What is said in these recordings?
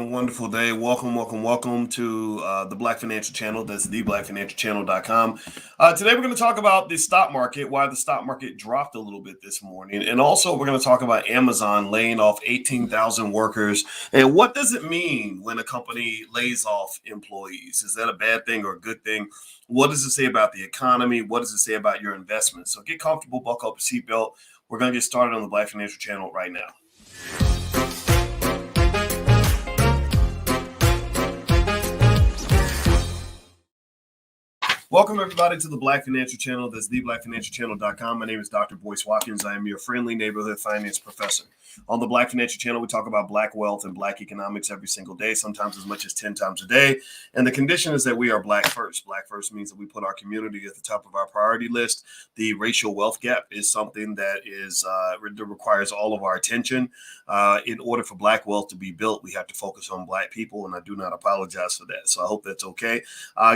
and wonderful day. Welcome to the Black Financial Channel. That's theblackfinancialchannel.com. Today we're going to talk about the stock market, why the stock market dropped a little bit this morning. And also we're going to talk about Amazon laying off 18,000 workers. And what does it mean when a company lays off employees? Is that a bad thing or a good thing? What does it say about the economy? What does it say about your investments? So get comfortable, buckle up your seatbelt. We're going to get started on the Black Financial Channel right now. Welcome, everybody, to the Black Financial Channel. That's theblackfinancialchannel.com. My name is Dr. Boyce Watkins. I am your friendly neighborhood finance professor. On the Black Financial Channel, we talk about Black wealth and Black economics every single day, sometimes as much as 10 times a day. And the condition is that we are Black first. Black first means that we put our community at the top of our priority list. The racial wealth gap is something that requires all of our attention. In order for Black wealth to be built, we have to focus on Black people, and I do not apologize for that. So I hope that's okay.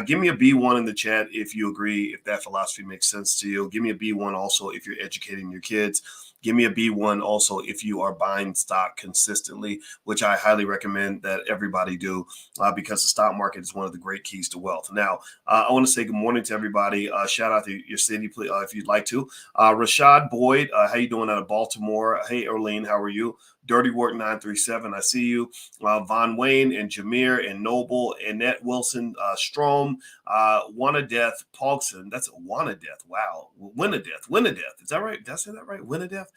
Give me a B1 in the chat if you agree, if that philosophy makes sense to you. Give me a B1 also if you're educating your kids. Give me a B1 also if you are buying stock consistently, which I highly recommend that everybody do because the stock market is one of the great keys to wealth. Now, I want to say good morning to everybody. Shout out to your city if you'd like to. Rashad Boyd, how you doing out of Baltimore? Hey, Erlene, how are you? Dirty Work 937, I see you. Von Wayne and Jameer and Noble, Annette Wilson, Strom, Wanna-Death, Pogson. That's Wanna-Death. Wow. Win-a-Death. Is that right? Did I say that right? Win-a-Death?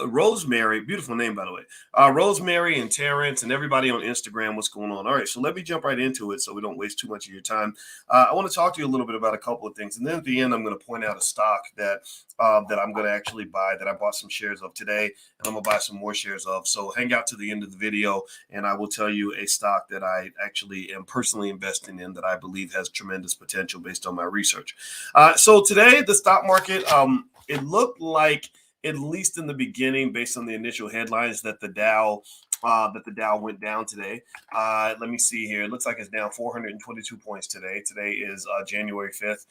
Rosemary, beautiful name, by the way. Rosemary and Terrence and everybody on Instagram, what's going on? All right, so let me jump right into it so we don't waste too much of your time. I want to talk to you a little bit about a couple of things. And then at the end, I'm going to point out a stock that I'm going to actually buy, that I bought some shares of today, and I'm going to buy some more shares of. So hang out to the end of the video, and I will tell you a stock that I actually am personally investing in that I believe has tremendous potential based on my research. So today, the stock market, it looked like, at least in the beginning, based on the initial headlines, that the Dow went down today. Let me see here. It looks like it's down 422 points today. Today is January 5th.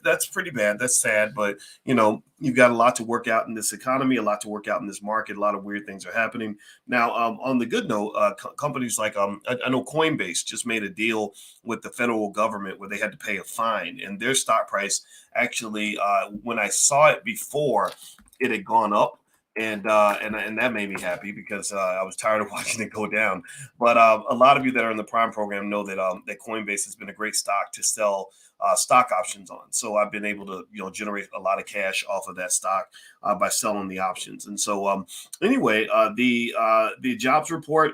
That's pretty bad. That's sad, but you've got a lot to work out in this economy, a lot to work out in this market. A lot of weird things are happening. Now, on the good note, companies like I know Coinbase just made a deal with the federal government where they had to pay a fine, and their stock price actually, when I saw it before, it had gone up. And that made me happy because I was tired of watching it go down. But a lot of you that are in the Prime program know that that Coinbase has been a great stock to sell stock options on. So I've been able to generate a lot of cash off of that stock by selling the options. And so anyway, the jobs report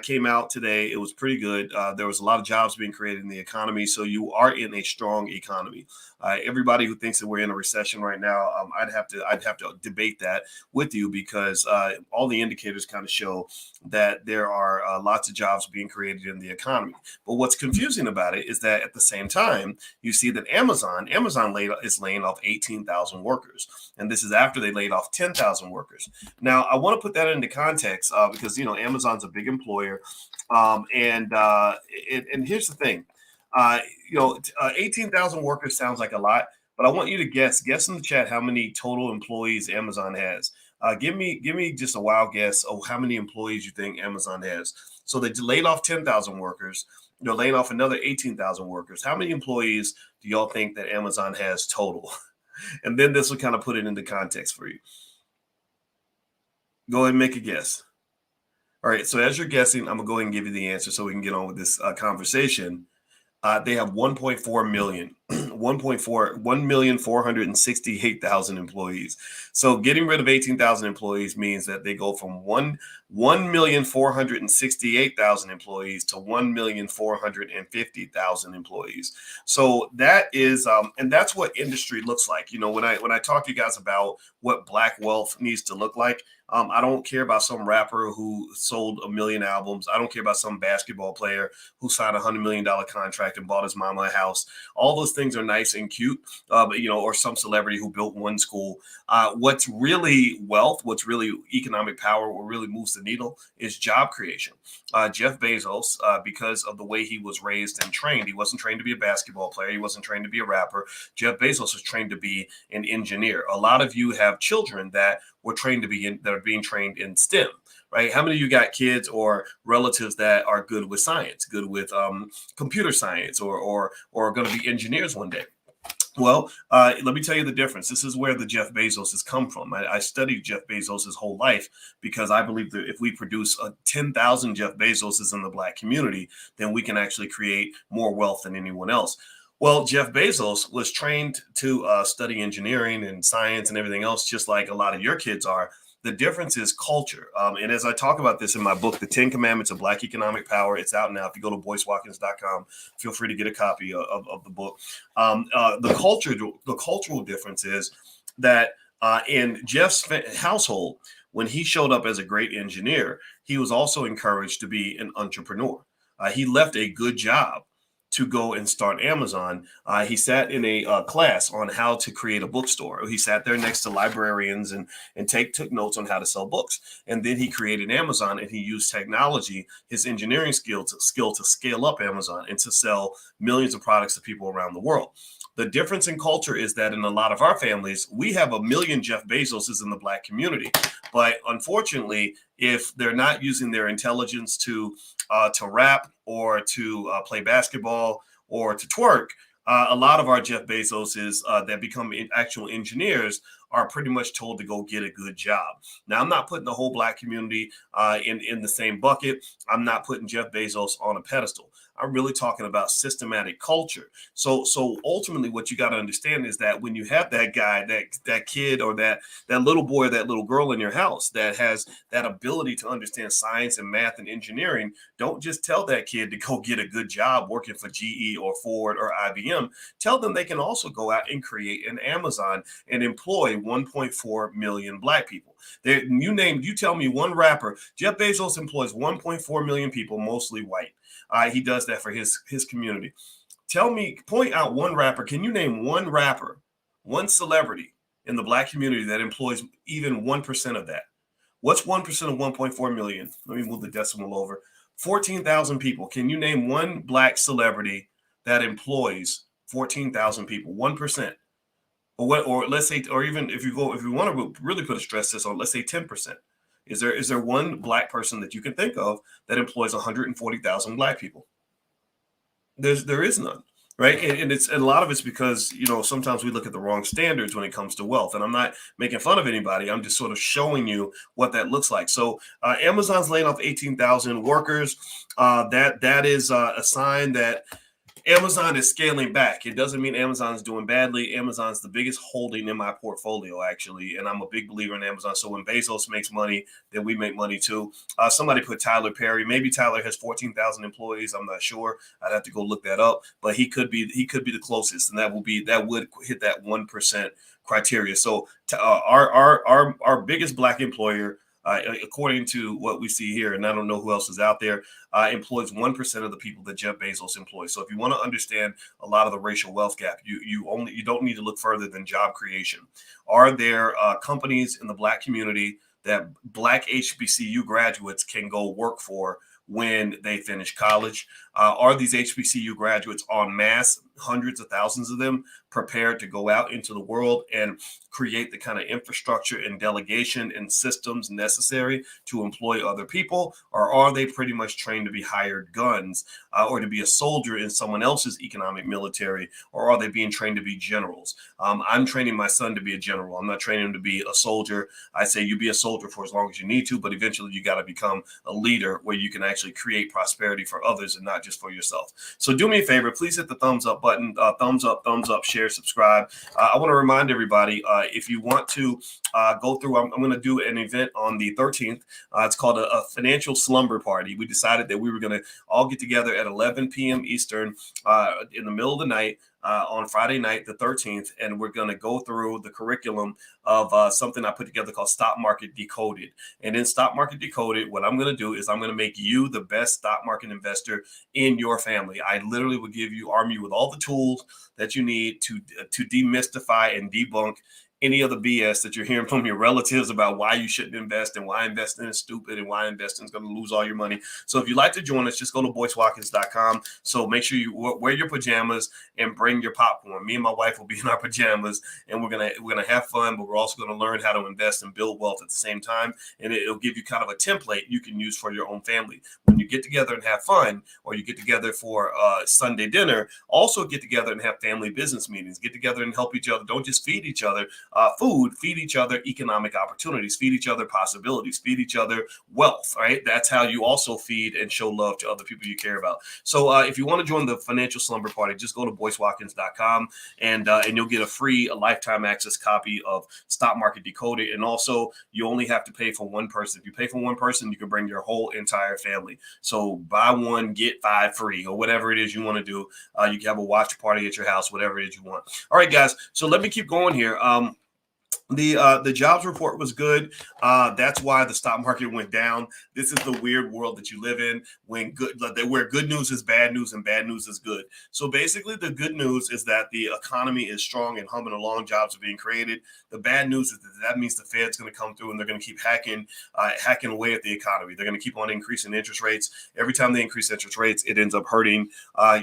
came out today. It was pretty good. There was a lot of jobs being created in the economy. So you are in a strong economy. Everybody who thinks that we're in a recession right now, I'd have to debate that with you because all the indicators kind of show that there are lots of jobs being created in the economy. But what's confusing about it is that at the same time, you see that Amazon is laying off 18,000 workers. And this is after they laid off 10,000 workers. Now, I want to put that into context because, Amazon's a big employer. And here's the thing. 18,000 workers sounds like a lot, but I want you to guess in the chat how many total employees Amazon has. Give me just a wild guess of how many employees you think Amazon has. So they laid off 10,000 workers. They're laying off another 18,000 workers. How many employees do y'all think that Amazon has total? And then this will kind of put it into context for you. Go ahead and make a guess. All right. So as you're guessing, I'm going to go ahead and give you the answer so we can get on with this conversation. They have 1.4 million, 1,468,000 employees. So getting rid of 18,000 employees means that they go from 1,468,000 employees to 1,450,000 employees. So that is, and that's what industry looks like. When I talk to you guys about what Black wealth needs to look like, I don't care about some rapper who sold 1 million albums. I don't care about some basketball player who signed $100 million contract and bought his mama a house. All those things are nice and cute, but or some celebrity who built one school. What's really wealth, what's really economic power, what really moves the needle is job creation. Jeff Bezos, because of the way he was raised and trained, he wasn't trained to be a basketball player. He wasn't trained to be a rapper. Jeff Bezos was trained to be an engineer. A lot of you have children that were trained to be that are being trained in STEM. right? How many of you got kids or relatives that are good with science, good with computer science, or going to be engineers one day? Well, let me tell you the difference. This is where the Jeff Bezos has come from. I studied Jeff Bezos his whole life because I believe that if we produce 10,000 Jeff Bezoses in the Black community, then we can actually create more wealth than anyone else. Well, Jeff Bezos was trained to study engineering and science and everything else, just like a lot of your kids are. The difference is culture. And as I talk about this in my book, The 10 Commandments of Black Economic Power, it's out now. If you go to boycewatkins.com, feel free to get a copy of the book. The cultural difference is that in Jeff's household, when he showed up as a great engineer, he was also encouraged to be an entrepreneur. He left a good job to go and start Amazon. He sat in a class on how to create a bookstore. He sat there next to librarians and took notes on how to sell books. And then he created Amazon, and he used technology, his engineering skill to scale up Amazon and to sell millions of products to people around the world. The difference in culture is that in a lot of our families, we have 1 million Jeff Bezoses in the Black community. But unfortunately, if they're not using their intelligence to rap or to play basketball or to twerk, a lot of our Jeff Bezoses that become actual engineers are pretty much told to go get a good job. Now, I'm not putting the whole Black community in the same bucket. I'm not putting Jeff Bezos on a pedestal. I'm really talking about systematic culture. So ultimately, what you got to understand is that when you have that guy, that kid, or that little boy, or that little girl in your house that has that ability to understand science and math and engineering, don't just tell that kid to go get a good job working for GE or Ford or IBM. Tell them they can also go out and create an Amazon and employ 1.4 million Black people. You tell me one rapper. Jeff Bezos employs 1.4 million people, mostly white. He does that for his community. Point out one rapper. Can you name one rapper, one celebrity in the Black community that employs even 1% of that? What's 1% of 1.4 million? Let me move the decimal over. 14,000 people. Can you name one Black celebrity that employs 14,000 people? 1%. Or let's say, or even if you want to really put a stress test on, let's say 10%. Is there one Black person that you can think of that employs 140,000 Black people? There is none, right? And a lot of it's because sometimes we look at the wrong standards when it comes to wealth. And I'm not making fun of anybody. I'm just sort of showing you what that looks like. So Amazon's laying off 18,000 workers. That is a sign that Amazon is scaling back. It doesn't mean Amazon's doing badly. Amazon's the biggest holding in my portfolio, actually, and I'm a big believer in Amazon. So when Bezos makes money, then we make money too. Somebody put Tyler Perry. Maybe Tyler has 14,000 employees. I'm not sure. I'd have to go look that up. But he could be the closest, and that would hit that 1% criteria. So our biggest Black employer, according to what we see here, and I don't know who else is out there, employs 1% of the people that Jeff Bezos employs. So if you want to understand a lot of the racial wealth gap, you don't need to look further than job creation. Are there companies in the Black community that Black HBCU graduates can go work for when they finish college? Are these HBCU graduates en masse, hundreds of thousands of them, prepared to go out into the world and create the kind of infrastructure and delegation and systems necessary to employ other people? Or are they pretty much trained to be hired guns or to be a soldier in someone else's economic military? Or are they being trained to be generals? I'm training my son to be a general. I'm not training him to be a soldier. I say you be a soldier for as long as you need to, but eventually you got to become a leader where you can actually create prosperity for others and not just for yourself. So do me a favor, please hit the thumbs up button, thumbs up, share, subscribe. I want to remind everybody, if you want to go through, I'm going to do an event on the 13th. It's called a financial slumber party. We decided that we were going to all get together at 11 p.m. Eastern in the middle of the night on Friday night, the 13th, and we're going to go through the curriculum of something I put together called Stock Market Decoded. And in Stock Market Decoded, what I'm going to do is I'm going to make you the best stock market investor in your family. I literally will arm you with all the tools that you need to demystify and debunk any of the BS that you're hearing from your relatives about why you shouldn't invest and why investing is stupid and why investing is going to lose all your money. So if you'd like to join us, just go to boycewatkins.com. So make sure you wear your pajamas and bring your popcorn. Me and my wife will be in our pajamas, and we're gonna have fun, but we're also going to learn how to invest and build wealth at the same time. And it'll give you kind of a template you can use for your own family. When you get together and have fun, or you get together for Sunday dinner, also get together and have family business meetings. Get together and help each other. Don't just feed each other food, feed each other economic opportunities, feed each other possibilities, feed each other wealth, right? That's how you also feed and show love to other people you care about. So if you want to join the financial slumber party, just go to boycewatkins.com and you'll get a free lifetime access copy of Stock Market Decoded. And also, you only have to pay for one person. If you pay for one person, you can bring your whole entire family. So buy one, get 5 free, or whatever it is you want to do. You can have a watch party at your house, whatever it is you want. All right, guys. So let me keep going here. The jobs report was good. That's why the stock market went down. This is the weird world that you live in where good news is bad news and bad news is good. So basically, the good news is that the economy is strong and humming along. Jobs are being created. The bad news is that means the Fed's going to come through and they're going to keep hacking away at the economy. They're going to keep on increasing interest rates. Every time they increase interest rates, it ends up hurting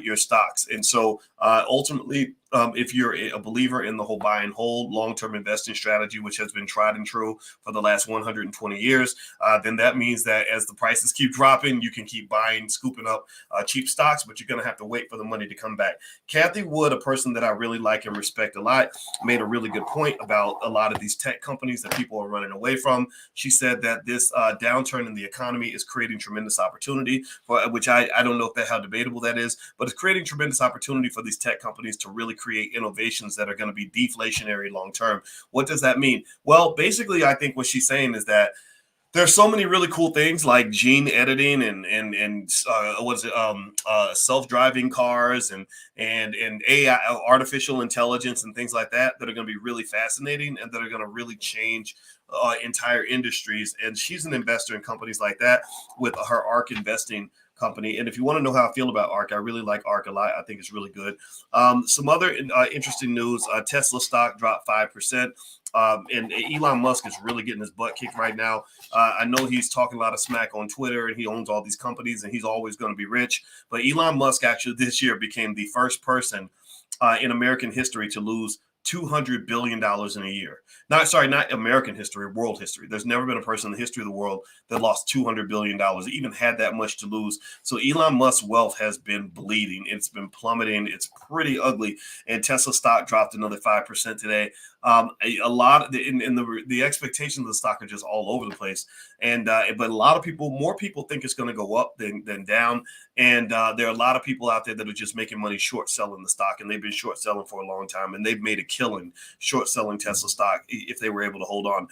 your stocks. And so ultimately, if you're a believer in the whole buy and hold long-term investing strategy, which has been tried and true for the last 120 years, then that means that as the prices keep dropping, you can keep buying, scooping up cheap stocks, but you're going to have to wait for the money to come back. Kathy Wood, a person that I really like and respect a lot, made a really good point about a lot of these tech companies that people are running away from. She said that this downturn in the economy is creating tremendous opportunity, which I don't know how debatable that is, but it's creating tremendous opportunity for these tech companies to really create innovations that are going to be deflationary long term. What does that mean? Well, basically, I think what she's saying is that there's so many really cool things like gene editing and self-driving cars and AI, artificial intelligence, and things like that are going to be really fascinating and that are going to really change entire industries. And she's an investor in companies like that with her ARK investing company. And if you want to know how I feel about ARK, I really like ARK a lot. I think it's really good. Some other interesting news, Tesla stock dropped 5%. And Elon Musk is really getting his butt kicked right now. I know he's talking a lot of smack on Twitter and he owns all these companies and he's always going to be rich. But Elon Musk actually this year became the first person in American history to lose $200 billion in a year. Not American history, world history. There's never been a person in the history of the world that lost $200 billion, even had that much to lose. So Elon Musk's wealth has been bleeding. It's been plummeting. It's pretty ugly. And Tesla stock dropped another 5% today. A lot of the expectations of the stock are just all over the place. And but a lot of people, more people think it's going to go up than down. And there are a lot of people out there that are just making money short selling the stock, and they've been short selling for a long time, and they've made a killing short selling Tesla stock if they were able to hold on.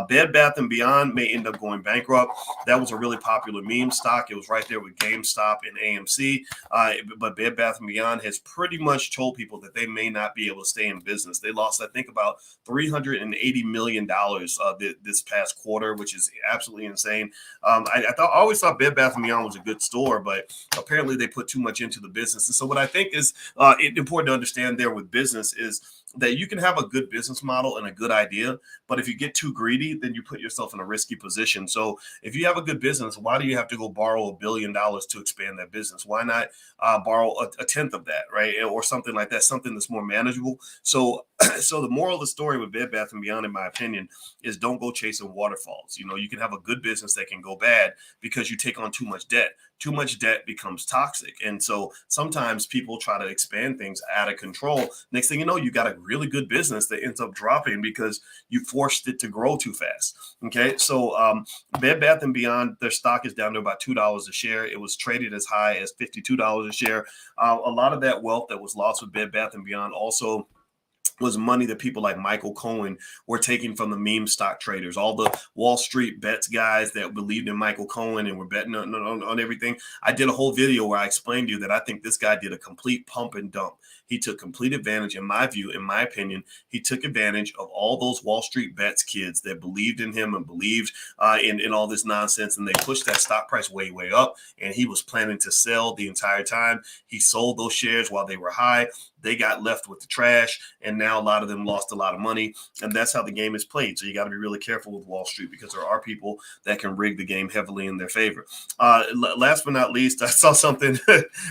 Bed Bath & Beyond may end up going bankrupt. That was a really popular meme stock. It was right there with GameStop and AMC. But Bed Bath & Beyond has pretty much told people that they may not be able to stay in business. They lost, I think, about $380 million this past quarter, which is absolutely insane. I always thought Bed Bath & Beyond was a good store, but apparently they put too much into the business. And so what I think is important to understand there with business is that you can have a good business model and a good idea, but if you get too greedy, then you put yourself in a risky position. So if you have a good business, why do you have to go borrow $1 billion to expand that business? Why not borrow a tenth of that, right? Or something like that, something that's more manageable. So the moral of the story with Bed Bath & Beyond, in my opinion, is don't go chasing waterfalls. You can have a good business that can go bad because you take on too much debt. Too much debt becomes toxic. And so sometimes people try to expand things out of control. Next thing you know, you got a really good business that ends up dropping because you forced it to grow too fast. Okay. So Bed Bath & Beyond, their stock is down to about $2 a share. It was traded as high as $52 a share. A lot of that wealth that was lost with Bed Bath & Beyond also was money that people like Michael Cohen were taking from the meme stock traders, all the Wall Street bets guys that believed in Michael Cohen and were betting on everything. I did a whole video where I explained to you that I think this guy did a complete pump and dump. He took complete advantage, in my view, in my opinion, he took advantage of all those Wall Street bets kids that believed in him and believed in all this nonsense. And they pushed that stock price way, way up. And he was planning to sell the entire time. He sold those shares while they were high. they got left with the trash, and now a lot of them lost a lot of money, and that's how the game is played. So you got to be really careful with Wall Street because there are people that can rig the game heavily in their favor. Last but not least, I saw something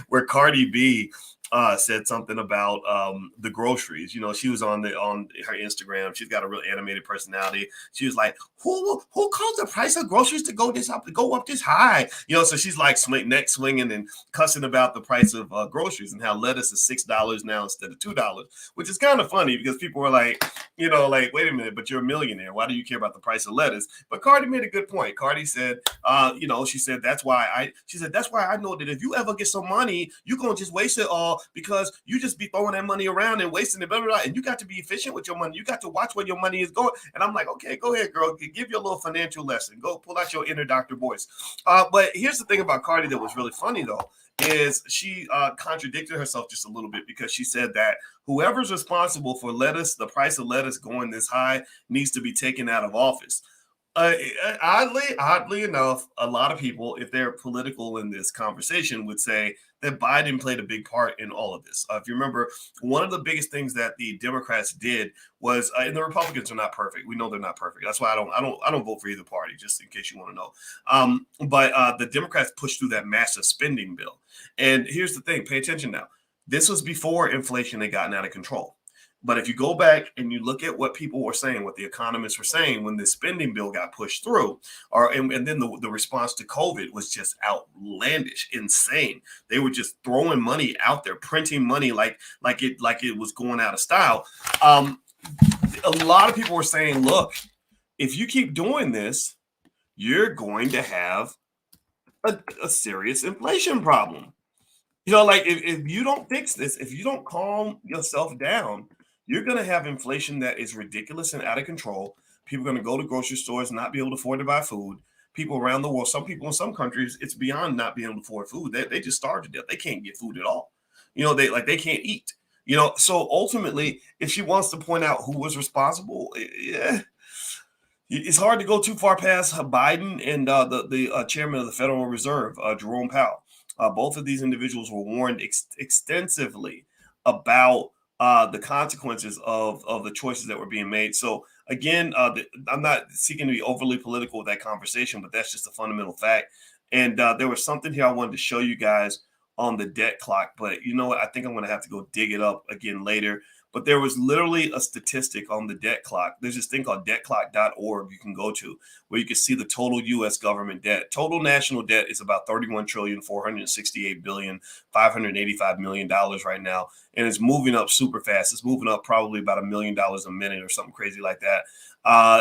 where Cardi B said something about the groceries. You know, she was on her Instagram. She's got a real animated personality. She was like, "Who caused the price of groceries to go up this high?" You know, so she's like neck swinging and cussing about the price of groceries and how lettuce is $6 now instead of $2, which is kind of funny because people were like, you know, like, wait a minute, but you're a millionaire. Why do you care about the price of lettuce? But Cardi made a good point. Cardi said, you know, she said that's why I know that if you ever get some money, you're gonna just waste it all because you just be throwing that money around and wasting it, blah, blah, blah, and you got to be efficient with your money. You got to watch where your money is going. And I'm like, okay, go ahead, girl. Give you a little financial lesson. Go pull out your inner Dr. Boyce. But here's the thing about Cardi that was really funny, though, is she contradicted herself just a little bit because she said that whoever's responsible for the price of lettuce going this high needs to be taken out of office. Oddly enough, a lot of people, if they're political in this conversation, would say that Biden played a big part in all of this. If you remember, one of the biggest things that the Democrats did was, and the Republicans are not perfect. We know they're not perfect. That's why I don't vote for either party, just in case you want to know. But the Democrats pushed through that massive spending bill. And here's the thing: pay attention now. This was before inflation had gotten out of control. But if you go back and you look at what people were saying, what the economists were saying when the spending bill got pushed through, and then the response to COVID was just outlandish, insane. They were just throwing money out there, printing money like it was going out of style. A lot of people were saying, look, if you keep doing this, you're going to have a serious inflation problem. You know, like if you don't fix this, if you don't calm yourself down, you're going to have inflation that is ridiculous and out of control. People are going to go to grocery stores, not be able to afford to buy food. People around the world, some people in some countries, it's beyond not being able to afford food. They just starve to death. They can't get food at all. You know, they can't eat. You know, so ultimately, if she wants to point out who was responsible, yeah, it's hard to go too far past Biden and the chairman of the Federal Reserve, Jerome Powell. Both of these individuals were warned extensively about the consequences of the choices that were being made. So again, I'm not seeking to be overly political with that conversation, but that's just a fundamental fact. And there was something here I wanted to show you guys on the debt clock, but you know what? I think I'm going to have to go dig it up again later. But there was literally a statistic on the debt clock. There's this thing called debtclock.org you can go to where you can see the total U.S. government debt. Total national debt is about $31,468,585,000,000 right now. And it's moving up super fast. It's moving up probably about $1 million a minute or something crazy like that.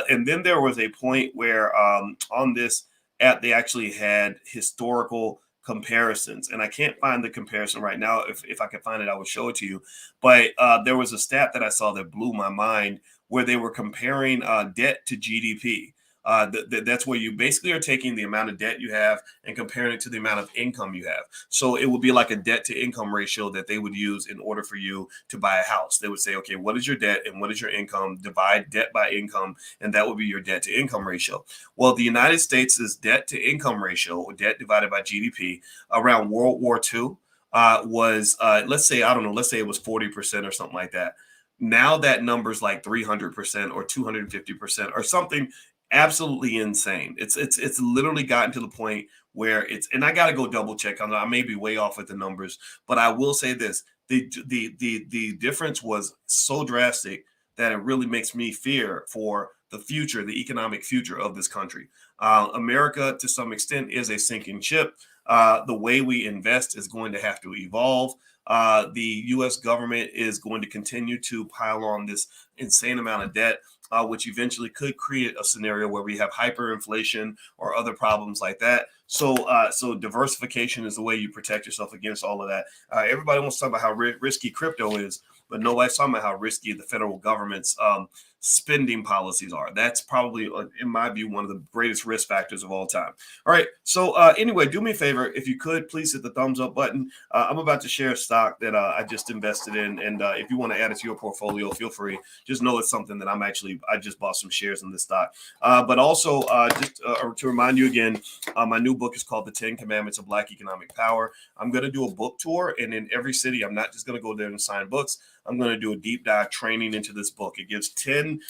And then there was a point where on this app, they actually had historical comparisons, and I can't find the comparison right now. If I could find it, I would show it to you. But there was a stat that I saw that blew my mind where they were comparing debt to GDP. That's where you basically are taking the amount of debt you have and comparing it to the amount of income you have. So it would be like a debt to income ratio that they would use in order for you to buy a house. They would say, okay, what is your debt and what is your income? Divide debt by income, and that would be your debt to income ratio. Well, the United States' debt to income ratio, or debt divided by GDP, around World War II was, let's say it was 40% or something like that. Now that number's like 300% or 250% or something absolutely insane. It's literally gotten to the point where and I got to go double check. I may be way off with the numbers, but I will say this: the difference was so drastic that it really makes me fear for the future, the economic future of this country. America, to some extent, is a sinking ship. The way we invest is going to have to evolve. The U.S. government is going to continue to pile on this insane amount of debt, which eventually could create a scenario where we have hyperinflation or other problems like that. So diversification is the way you protect yourself against all of that. Everybody wants to talk about how risky crypto is. but nobody's talking about how risky the federal government's spending policies are. That's probably, in my view, one of the greatest risk factors of all time. All right. So anyway, do me a favor. If you could, please hit the thumbs up button. I'm about to share a stock that I just invested in. And if you want to add it to your portfolio, feel free. Just know it's something that I just bought some shares in this stock. But also, just to remind you again, my new book is called The 10 Commandments of Black Economic Power. I'm going to do a book tour. And in every city, I'm not just going to go there and sign books. I'm going to do a deep dive training into this book. It gives 10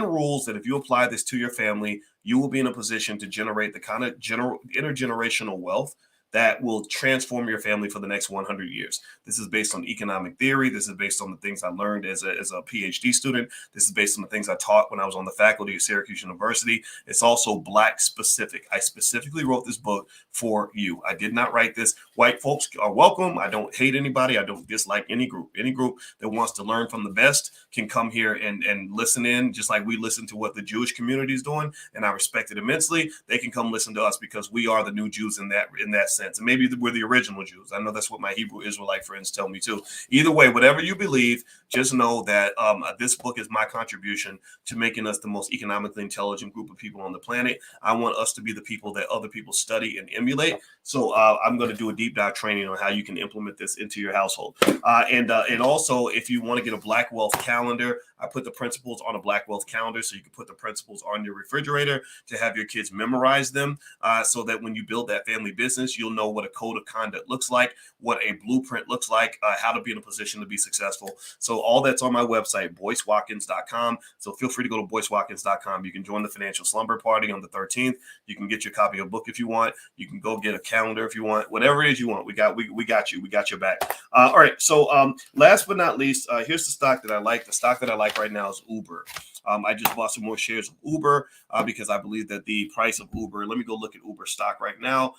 rules that if you apply this to your family, you will be in a position to generate the kind of intergenerational wealth that will transform your family for the next 100 years. This is based on economic theory. This is based on the things I learned as a PhD student. This is based on the things I taught when I was on the faculty at Syracuse University. It's also Black specific. I specifically wrote this book for you. I did not write this. White folks are welcome. I don't hate anybody. I don't dislike any group. Any group that wants to learn from the best can come here and listen in, just like we listen to what the Jewish community is doing, and I respect it immensely. They can come listen to us because we are the new Jews in that sense. And maybe we're the original Jews. I know that's what my Hebrew Israelite friends tell me too. Either way, whatever you believe, just know that this book is my contribution to making us the most economically intelligent group of people on the planet. I want us to be the people that other people study and emulate. So I'm going to do a deep dive training on how you can implement this into your household. And also, if you want to get a Black Wealth calendar, I put the principles on a Black Wealth calendar so you can put the principles on your refrigerator to have your kids memorize them so that when you build that family business, you'll know what a code of conduct looks like, what a blueprint looks like, how to be in a position to be successful. So all that's on my website, boycewatkins.com. So feel free to go to boycewatkins.com. You can join the financial slumber party on the 13th. You can get your copy of a book if you want. You can go get a calendar if you want. Whatever it is you want, we got you. We got your back. All right. So last but not least, here's the stock that I like. The stock that I like right now is Uber. I just bought some more shares of Uber because I believe that the price of Uber, let me go look at Uber stock right now.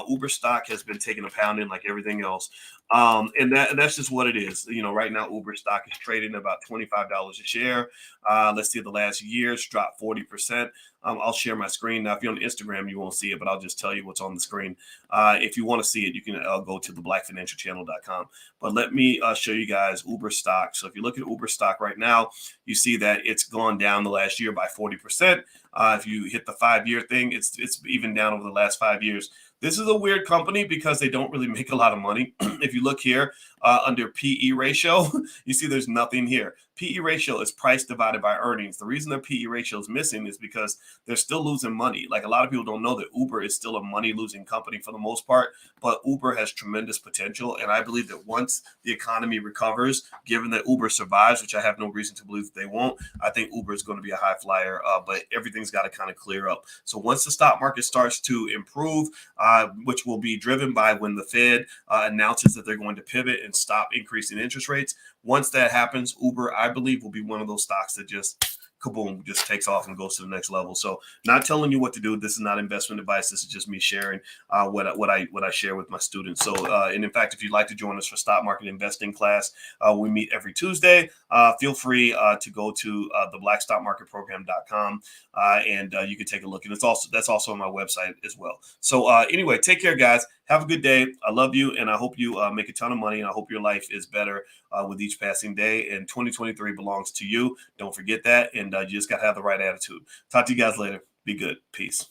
Uber stock has been taking a pounding like everything else. And that's just what it is. You know, right now, Uber stock is trading about $25 a share. Let's see, the last year's dropped 40%. I'll share my screen. Now, if you're on Instagram, you won't see it, but I'll just tell you what's on the screen. If you want to see it, you can go to theblackfinancialchannel.com. But let me show you guys Uber stock. So if you look at Uber stock right now, you see that it's gone down the last year by 40%. If you hit the 5-year thing, it's even down over the last 5 years. This is a weird company because they don't really make a lot of money. If you look here under PE ratio, you see there's nothing here. PE ratio is price divided by earnings. The reason their PE ratio is missing is because they're still losing money. Like a lot of people don't know that Uber is still a money losing company for the most part, but Uber has tremendous potential. And I believe that once the economy recovers, given that Uber survives, which I have no reason to believe that they won't, I think Uber is going to be a high flyer, but everything's got to kind of clear up. So once the stock market starts to improve, which will be driven by when the Fed announces that they're going to pivot and stop increasing interest rates. Once that happens, Uber, I believe, will be one of those stocks that just kaboom, just takes off and goes to the next level. So not telling you what to do. This is not investment advice. This is just me sharing what I share with my students. So, and in fact, if you'd like to join us for stock market investing class, we meet every Tuesday. Feel free to go to theblackstockmarketprogram.com and you can take a look. And that's also on my website as well. So anyway, take care, guys. Have a good day. I love you, and I hope you make a ton of money, and I hope your life is better with each passing day. And 2023 belongs to you. Don't forget that, and you just got to have the right attitude. Talk to you guys later. Be good. Peace.